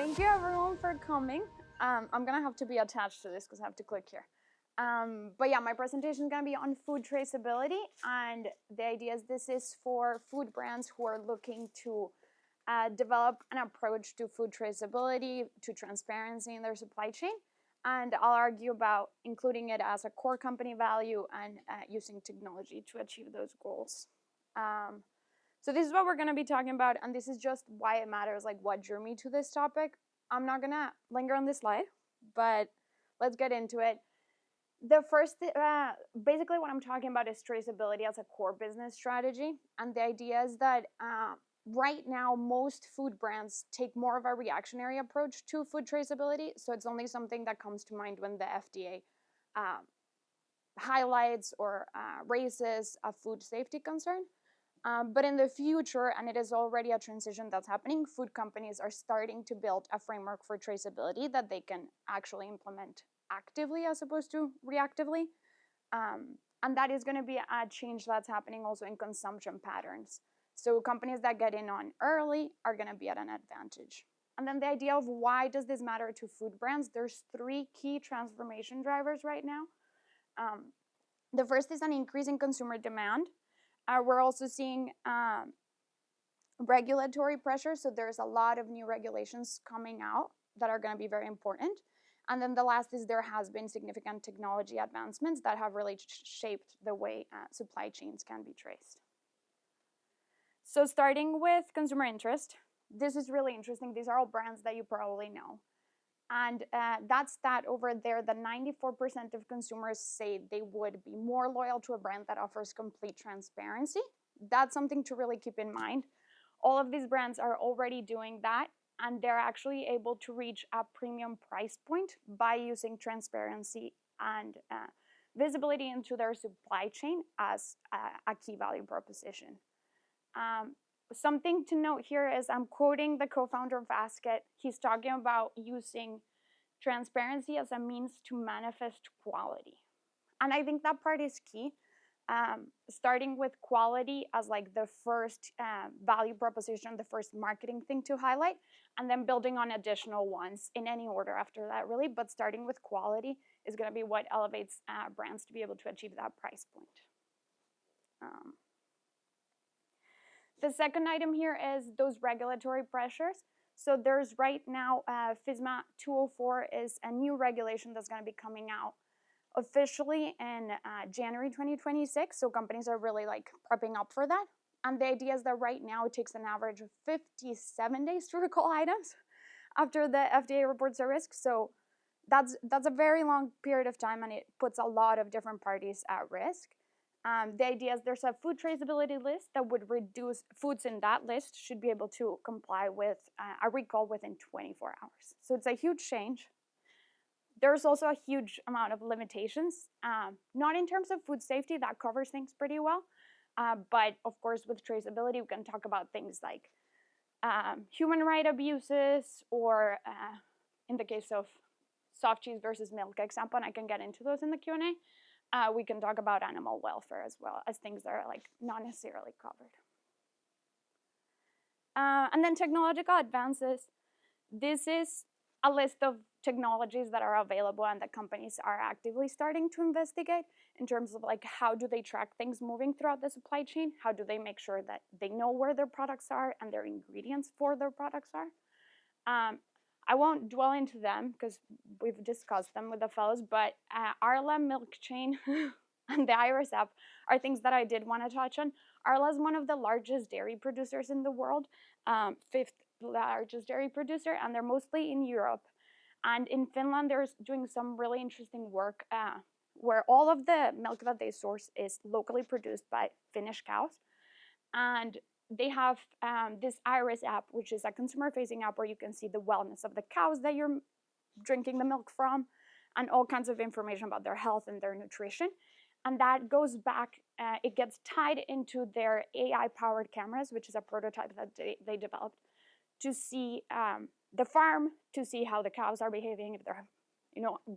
Thank you everyone for coming. I'm gonna have to be attached to this because I have to click here. But yeah, my presentation is gonna be on food traceability, and the idea is this is for food brands who are looking to develop an approach to food traceability, to transparency in their supply chain. And I'll argue about including it as a core company value and using technology to achieve those goals. So this is what we're going to be talking about, and this is just why it matters, like what drew me to this topic. I'm not going to linger on this slide, but let's get into it. The first, basically what I'm talking about is traceability as a core business strategy. And the idea is that right now, most food brands take more of a reactionary approach to food traceability. So it's only something that comes to mind when the FDA highlights or raises a food safety concern. But in the future, and it is already a transition that's happening, food companies are starting to build a framework for traceability that they can actually implement actively as opposed to reactively. And that is going to be a change that's happening also in consumption patterns. So companies that get in on early are going to be at an advantage. And then the idea of why does this matter to food brands? There's three key transformation drivers right now. The first is an increase in consumer demand. We're also seeing regulatory pressure. So there's a lot of new regulations coming out that are going to be very important. And then the last is there has been significant technology advancements that have really shaped the way supply chains can be traced. So starting with consumer interest, this is really interesting. These are all brands that you probably know. And that stat over there, the 94% of consumers say they would be more loyal to a brand that offers complete transparency. That's something to really keep in mind. All of these brands are already doing that, and they're actually able to reach a premium price point by using transparency and visibility into their supply chain as a key value proposition. Something to note here is I'm quoting the co-founder of Basket. He's talking about using transparency as a means to manifest quality. And I think that part is key. Starting with quality as like the first value proposition, the first marketing thing to highlight, and then building on additional ones in any order after that, really. But starting with quality is going to be what elevates brands to be able to achieve that price point. The second item here is those regulatory pressures. So there's right now, FSMA 204 is a new regulation that's going to be coming out officially in January 2026. So companies are really like prepping up for that. And the idea is that right now it takes an average of 57 days to recall items after the FDA reports a risk. So that's a very long period of time, and it puts a lot of different parties at risk. The idea is there's a food traceability list that would reduce foods in that list should be able to comply with a recall within 24 hours. So it's a huge change. There's also a huge amount of limitations, not in terms of food safety, that covers things pretty well. But of course, with traceability, we can talk about things like human rights abuses, or in the case of soft cheese versus milk example, and I can get into those in the Q&A. We can talk about animal welfare as well as things that are like not necessarily covered. And then technological advances. This is a list of technologies that are available and that companies are actively starting to investigate in terms of like how do they track things moving throughout the supply chain? How do they make sure that they know where their products are and their ingredients for their products are? I won't dwell into them because we've discussed them with the fellows, but Arla Milk Chain and the Iris app are things that I did want to touch on. Arla is one of the largest dairy producers in the world, 5th largest dairy producer, and they're mostly in Europe. And in Finland, they're doing some really interesting work where all of the milk that they source is locally produced by Finnish cows. And they have this Iris app, which is a consumer-facing app where you can see the wellness of the cows that you're drinking the milk from and all kinds of information about their health and their nutrition. And that goes back, it gets tied into their AI-powered cameras, which is a prototype that they developed to see the farm, to see how the cows are behaving, if they're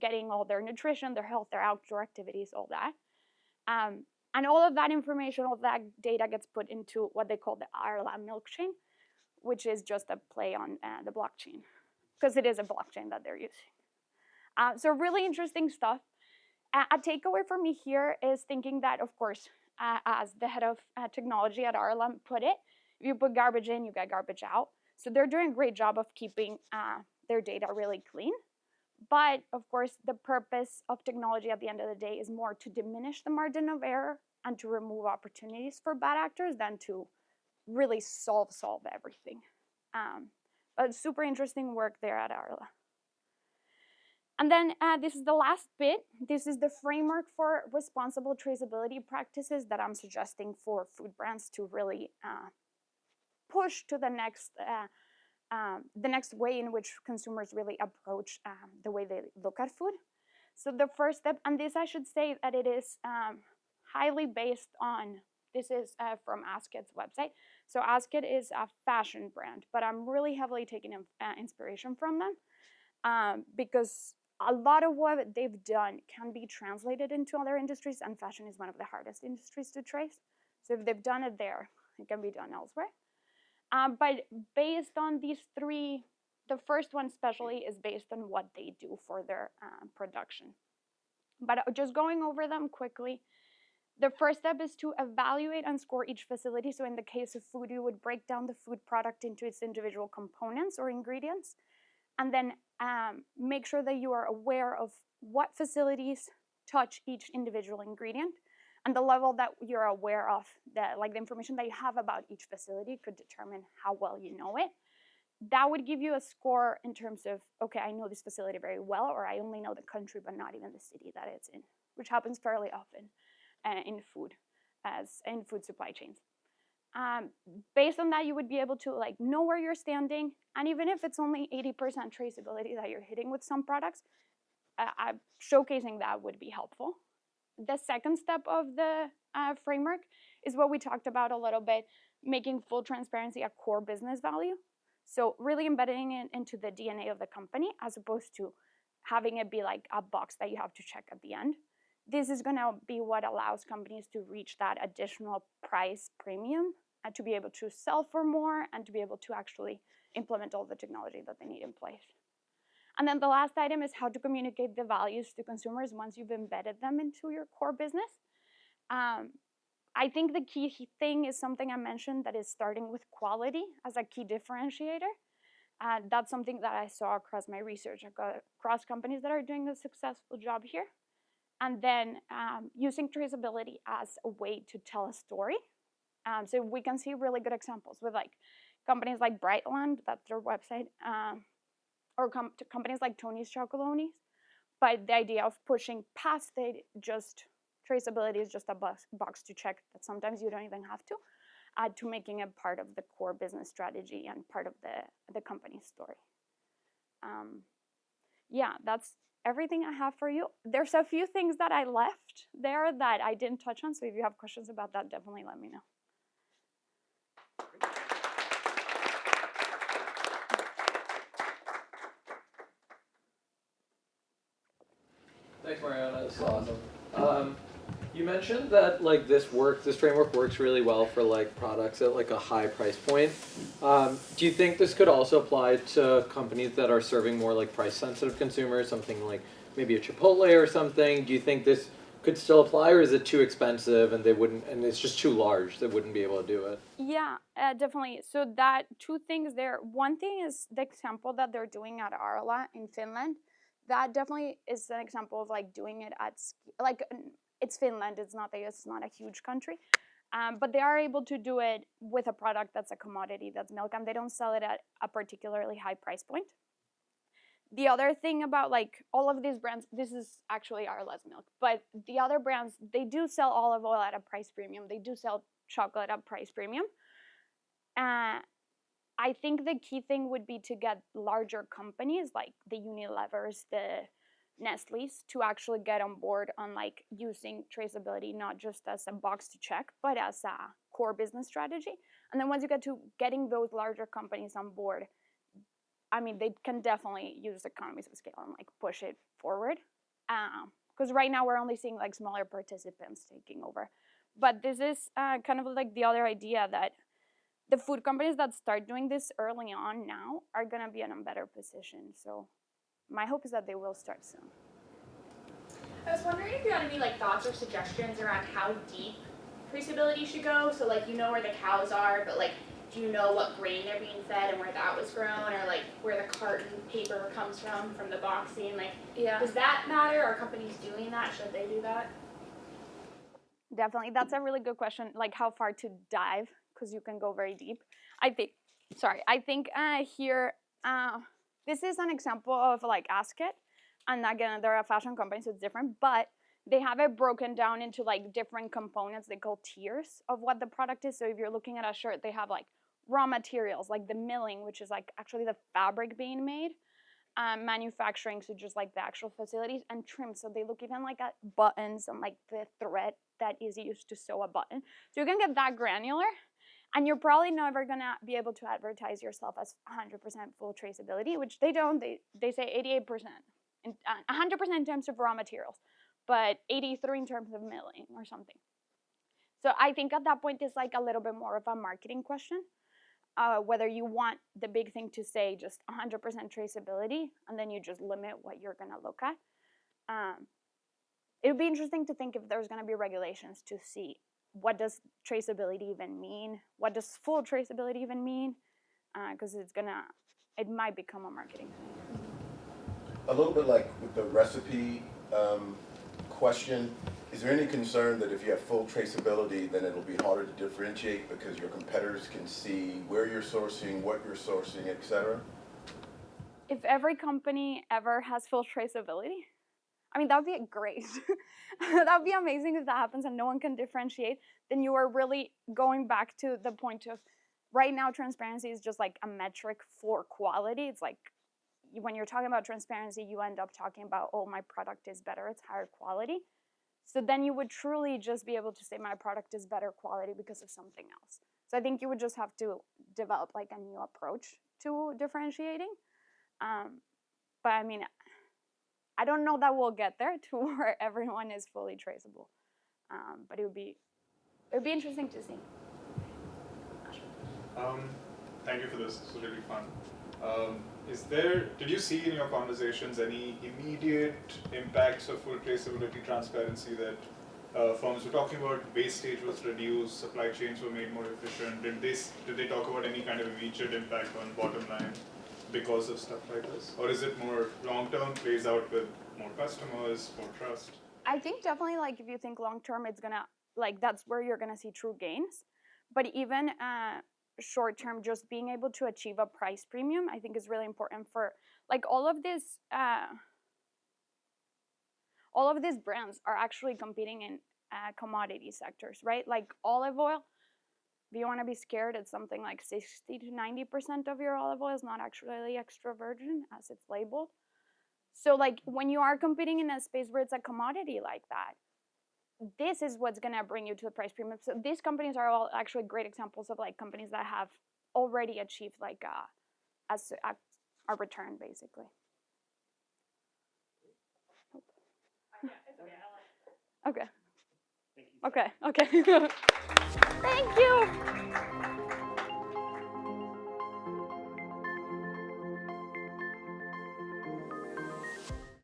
getting all their nutrition, their health, their outdoor activities, all that. And all of that information, all of that data gets put into what they call the Arla Milk Chain, which is just a play on the blockchain. because it is a blockchain that they're using. So really interesting stuff. A takeaway for me here is thinking that, of course, as the head of technology at Arla put it, if you put garbage in, you get garbage out. So they're doing a great job of keeping their data really clean. But of course, the purpose of technology at the end of the day is more to diminish the margin of error and to remove opportunities for bad actors than to really solve everything. But super interesting work there at Arla. And then this is the last bit. This is the framework for responsible traceability practices that I'm suggesting for food brands to really push to the next way in which consumers really approach the way they look at food. So the first step, and this I should say that it is highly based on, this is from Askit's website. So Askit is a fashion brand, but I'm really heavily taking inspiration from them because a lot of what they've done can be translated into other industries, and fashion is one of the hardest industries to trace. So if they've done it there, it can be done elsewhere. But based on these three, the first one especially is based on what they do for their production. But just going over them quickly, the first step is to evaluate and score each facility. So in the case of food, you would break down the food product into its individual components or ingredients, and then make sure that you are aware of what facilities touch each individual ingredient, and the level that you're aware of, the information that you have about each facility could determine how well you know it. That would give you a score in terms of, okay, I know this facility very well, or I only know the country but not even the city that it's in, which happens fairly often in food supply chains. Based on that, you would be able to know where you're standing, and even if it's only 80% traceability that you're hitting with some products, showcasing that would be helpful. The second step of the framework is what we talked about a little bit, making full transparency a core business value. So really embedding it into the DNA of the company, as opposed to having it be like a box that you have to check at the end. This is going to be what allows companies to reach that additional price premium and to be able to sell for more and to be able to actually implement all the technology that they need in place. And then the last item is how to communicate the values to consumers once you've embedded them into your core business. I think the key thing is something I mentioned, that is starting with quality as a key differentiator. That's something that I saw across my research, across companies that are doing a successful job here. And then using traceability as a way to tell a story. So we can see really good examples with companies like Brightland, that's their website, or companies like Tony's Chocolonis. But the idea of pushing past it, just traceability is just a box to check that sometimes you don't even have to making it part of the core business strategy and part of the company's story. Yeah, that's everything I have for you. There's a few things that I left there that I didn't touch on, so if you have questions about that, definitely let me know. Thanks, Mariana. This is awesome. You mentioned that this framework works really well for products at a high price point. Do you think this could also apply to companies that are serving more price sensitive consumers, something like maybe a Chipotle or something? Do you think this could still apply, or is it too expensive and it's just too large, they wouldn't be able to do it? Yeah, definitely. So that two things there. One thing is the example that they're doing at Arla in Finland. That definitely is an example of doing it at it's Finland, it's not the US, it's not a huge country, but they are able to do it with a product that's a commodity, that's milk, and they don't sell it at a particularly high price point. The other thing about all of these brands, this is actually Arla's milk, but the other brands, they do sell olive oil at a price premium, they do sell chocolate at a price premium. I think the key thing would be to get larger companies like the Unilevers, the Nestle's, to actually get on board on using traceability not just as a box to check, but as a core business strategy. And then once you get to getting those larger companies on board, I mean, they can definitely use economies of scale and push it forward. Because right now we're only seeing smaller participants taking over. But this is kind of the other idea, that the food companies that start doing this early on now are going to be in a better position. So my hope is that they will start soon. I was wondering if you had any like thoughts or suggestions around how deep traceability should go. So like you know where the cows are, but like do you know what grain they're being fed and where that was grown, or like where the carton paper comes from the boxing? Like, does that matter? Are companies doing that? Should they do that? Definitely, that's a really good question. Like how far to dive, because you can go very deep. I think here this is an example of like Ask It, and again they're a fashion company, so it's different, but they have it broken down into like different components. They call tiers of what the product is. So if you're looking at a shirt, they have like raw materials, like the milling, which is like actually the fabric being made, manufacturing, so just like the actual facilities, and trim. So they look even like at buttons and like the thread that is used to sew a button. So you can get that granular, and you're probably never gonna be able to advertise yourself as 100% full traceability, which they don't. They say 88%, 100% in terms of raw materials, but 83 in terms of milling or something. So I think at that point it's like a little bit more of a marketing question, whether you want the big thing to say just 100% traceability, and then you just limit what you're gonna look at. It would be interesting to think if there's gonna be regulations to see what does traceability even mean? What does full traceability even mean? Because it might become a marketing thing. A little bit like with the recipe question, is there any concern that if you have full traceability, then it'll be harder to differentiate because your competitors can see where you're sourcing, what you're sourcing, et cetera? If every company ever has full traceability, I mean, that would be great. That would be amazing if that happens and no one can differentiate. Then you are really going back to the point of, right now, transparency is just like a metric for quality. It's like, when you're talking about transparency, you end up talking about, oh, my product is better, it's higher quality. So then you would truly just be able to say my product is better quality because of something else. So I think you would just have to develop like a new approach to differentiating. But I mean, I don't know that we'll get there to where everyone is fully traceable. But it would be interesting to see. Thank you for this. This was really fun. Did you see in your conversations any immediate impacts of full traceability transparency that firms were talking about? Wastage was reduced, supply chains were made more efficient. Did they talk about any kind of immediate impact on bottom line because of stuff like this? Or is it more long-term, plays out with more customers, more trust? I think definitely, like, if you think long-term, it's gonna, like, that's where you're gonna see true gains. But even short-term, just being able to achieve a price premium, I think is really important for, like, all of these brands are actually competing in commodity sectors, right? Like olive oil, if you want to be scared, it's something like 60 to 90% of your olive oil is not actually extra virgin as it's labeled. So like when you are competing in a space where it's a commodity like that, this is what's going to bring you to the price premium. So these companies are all actually great examples of like companies that have already achieved like a return, basically. Okay. Okay. Okay. Thank you.